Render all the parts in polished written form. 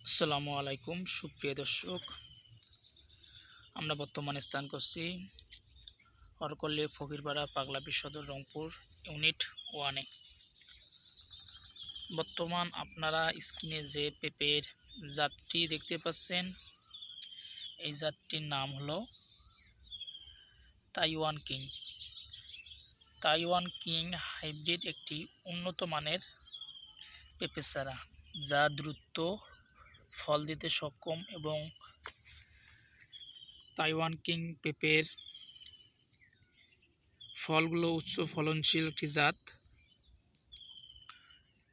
আসসালামু আলাইকুম সুপ্রিয় দর্শক, আমরা বর্তমানে স্থান করছি অরকল্লি ফকিরপাড়া পাগলাপী সদর রংপুর ইউনিট 1-এ। বর্তমান আপনারা স্ক্রিনে যে পেঁপের জাতটি দেখতে পাচ্ছেন, এই জাতটির নাম হলো Taiwan king. Taiwan king hybrid একটি উন্নত মানের পেঁপে চারা, যা দ্রুত ফল দিতে সক্ষম এবং তাইওয়ান কিং পেঁপের ফলগুলো উচ্চ ফলনশীল একটি জাত।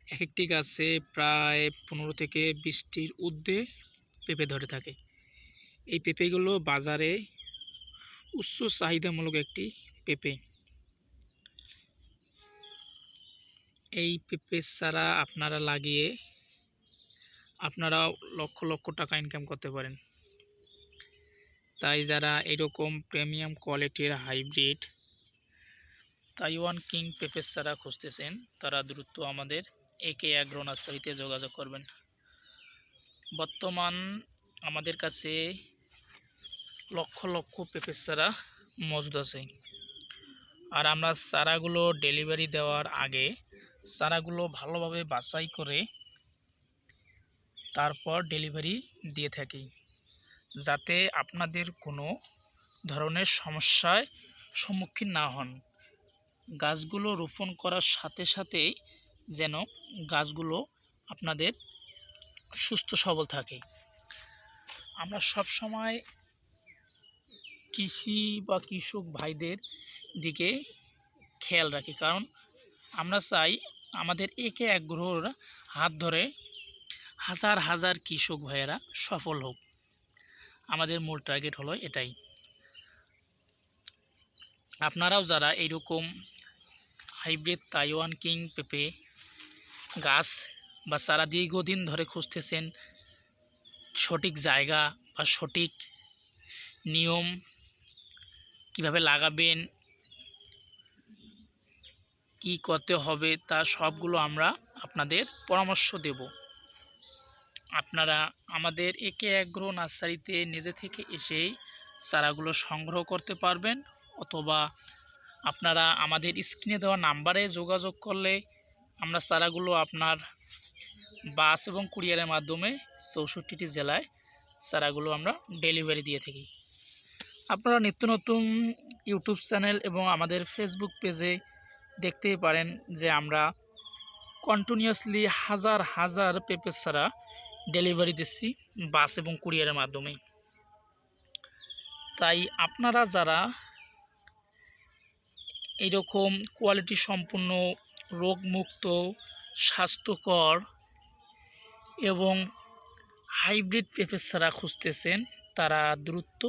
এক একটি গাছে প্রায় 15 থেকে 20টির ঊর্ধ্বে পেঁপে ধরে থাকে। এই পেঁপেগুলো বাজারে উচ্চ চাহিদামূলক একটি পেঁপে। এই পেঁপে চারা আপনারা লাগিয়ে আপনারা লক্ষ লক্ষ টাকা ইনকাম করতে পারেন। তাই যারা এরকম প্রিমিয়াম কোয়ালিটির হাইব্রিড তাইওয়ান কিং পেঁপে চারা খুঁজতেছেন, তারা দ্রুত আমাদের একে অ্যাগ্রো নার্সারিতে যোগাযোগ করবেন। বর্তমান আমাদের কাছে লক্ষ লক্ষ পেঁপে চারা মজুদ আছে। আর আমরা চারাগুলো ডেলিভারি দেওয়ার আগে চারাগুলো ভালোভাবে বাছাই করে তারপর ডেলিভারি দিয়ে থাকি, যাতে আপনাদের কোনো ধরনের সমস্যায় সম্মুখীন না হন। গাছগুলো রোপণ করার সাথে সাথেই যেন গাছগুলো আপনাদের সুস্থ সবল থাকে। আমরা সব সময় কৃষি বা কৃষক ভাইদের দিকে খেয়াল রাখি, কারণ আমরা চাই আমাদের একে অ্যাগ্রোর হাত ধরে হাজার হাজার কৃষক ভাইয়েরা সফল হোক। আমাদের মূল টার্গেট হলো এটাই। আপনারাও যারা এইরকম হাইব্রিড তাইওয়ান কিং পেঁপে গাছ বা চারা দীর্ঘদিন ধরে খুঁজতেছেন, সঠিক জায়গা বা সঠিক নিয়ম কিভাবে লাগাবেন, কি করতে হবে, তা সবগুলো আমরা আপনাদের পরামর্শ দেব। আপনারা আমাদের একে অ্যাগ্রো নার্সারিতে নিজে থেকে এসেই চারাগুলো সংগ্রহ করতে পারবেন, অথবা আপনারা আমাদের স্ক্রিনে দেওয়া নাম্বারে যোগাযোগ করলে আমরা চারাগুলো আপনার বাস এবং কুরিয়ারের মাধ্যমে 64টি জেলায় চারাগুলো আমরা ডেলিভারি দিয়ে থাকি। আপনারা নিত্য নতুন ইউটিউব চ্যানেল এবং আমাদের ফেসবুক পেজে দেখতেই পারেন যে আমরা কন্টিনিউয়াসলি হাজার হাজার পেঁপে চারা ডেলিভারি দিচ্ছি বাস এবং কুরিয়ারের মাধ্যমে। তাই আপনারা যারা এইরকম কোয়ালিটি সম্পন্ন, রোগমুক্ত, স্বাস্থ্যকর এবং হাইব্রিড পেঁপে চারা খুঁজতেছেন, তারা দ্রুত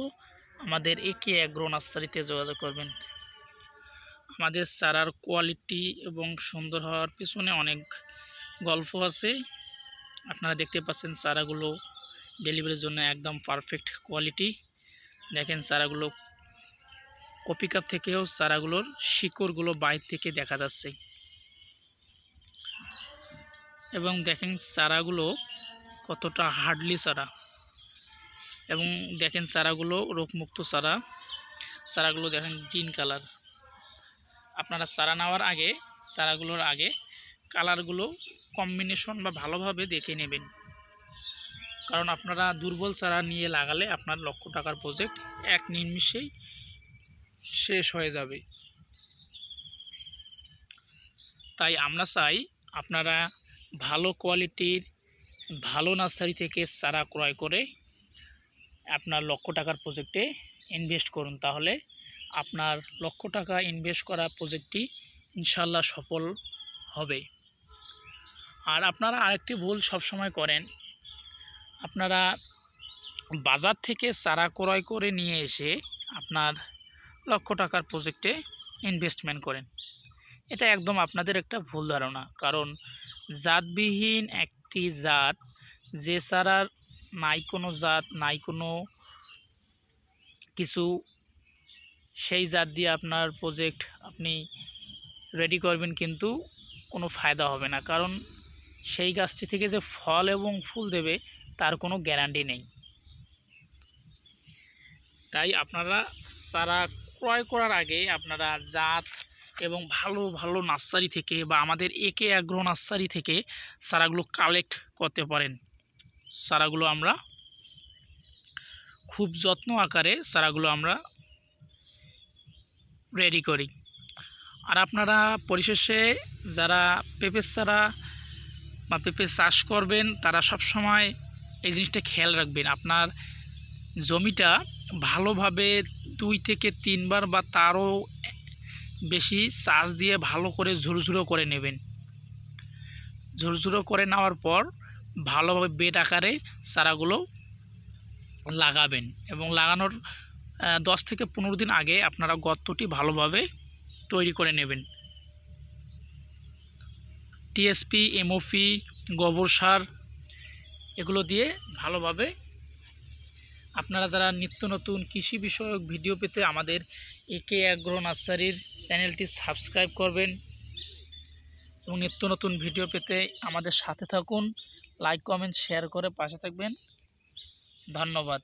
আমাদের একে অ্যাগ্রো নার্সারিতে যোগাযোগ করবেন। আমাদের চারার কোয়ালিটি এবং সুন্দর হওয়ার পিছনে অনেক গল্প আছে। আপনারা দেখতে পাচ্ছেন চারাগুলো ডেলিভারির জন্য একদম পারফেক্ট কোয়ালিটি। দেখেন চারাগুলো কপি কাপ থেকেও চারাগুলোর শিকড়গুলো বাইরে থেকে দেখা যাচ্ছে, এবং দেখেন চারাগুলো কতটা হার্ডলি চারা, এবং দেখেন চারাগুলো রোগমুক্ত চারা। চারাগুলো দেখেন গ্রিন কালার। আপনারা চারা নেওয়ার আগে চারাগুলোর আগে কালারগুলো কম্বিনেশন বা ভালোভাবে দেখে নেবেন, কারণ আপনারা দুর্বল চারা নিয়ে লাগালে আপনার লক্ষ টাকার প্রজেক্ট এক নিমিষেই শেষ হয়ে যাবে। তাই আমরা চাই আপনারা ভালো কোয়ালিটির ভালো নার্সারি থেকে চারা ক্রয় করে আপনার লক্ষ টাকার প্রজেক্টে ইনভেস্ট করুন, তাহলে আপনার লক্ষ টাকা ইনভেস্ট করা প্রজেক্টটি ইনশাল্লাহ সফল হবে। আর আপনারা আরেকটি ভুল সবসময় করেন, আপনারা বাজার থেকে চারা ক্রয় করে নিয়ে এসে আপনার লক্ষ টাকার প্রজেক্টে ইনভেস্টমেন্ট করেন। এটা একদম আপনাদের একটা ভুল ধারণা, কারণ জাতবিহীন একটি জাত, যে চারার নাই কোনো জাত নাই কোনো কিছু, সেই জাত দিয়ে আপনার প্রজেক্ট আপনি রেডি করবেন, কিন্তু কোনো ফায়দা হবে না, কারণ সেই গাছটি থেকে যে ফল এবং ফুল দেবে তার কোনো গ্যারান্টি নেই। তাই আপনারা চারা ক্রয় করার আগে আপনারা জাত এবং ভালো ভালো নার্সারি থেকে বা আমাদের একে অ্যাগ্রো নার্সারি থেকে চারাগুলো কালেক্ট করতে পারেন। চারাগুলো আমরা খুব যত্ন আকারে চারাগুলো আমরা রেডি করি। আর আপনারা পরিশেষে যারা পেঁপে চারা বা পেঁপে চাষ করবেন তারা সব সময় এই জিনিসটা খেয়াল রাখবেন, আপনার জমিটা ভালোভাবে 2 থেকে 3 বার বা তারও বেশি চাষ দিয়ে ভালো করে ঝুরঝুরো করে নেবেন। ঝুরঝুরো করে নেওয়ার পর ভালোভাবে বেড আকারে চারাগুলো লাগাবেন এবং লাগানোর 10 থেকে 15 দিন আগে আপনারা গর্তটি ভালোভাবে তৈরি করে নেবেন। টিএসপি, এমওপি, গোবর সার এগুলো দিয়ে ভালোভাবে আপনারা যারা নিত্য নতুন কৃষি বিষয়ক ভিডিও পেতে আমাদের একে অ্যাগ্রো নার্সারির চ্যানেলটি সাবস্ক্রাইব করবেন এবং নিত্য নতুন ভিডিও পেতে আমাদের সাথে থাকুন। লাইক, কমেন্ট, শেয়ার করে পাশে থাকবেন। ধন্যবাদ।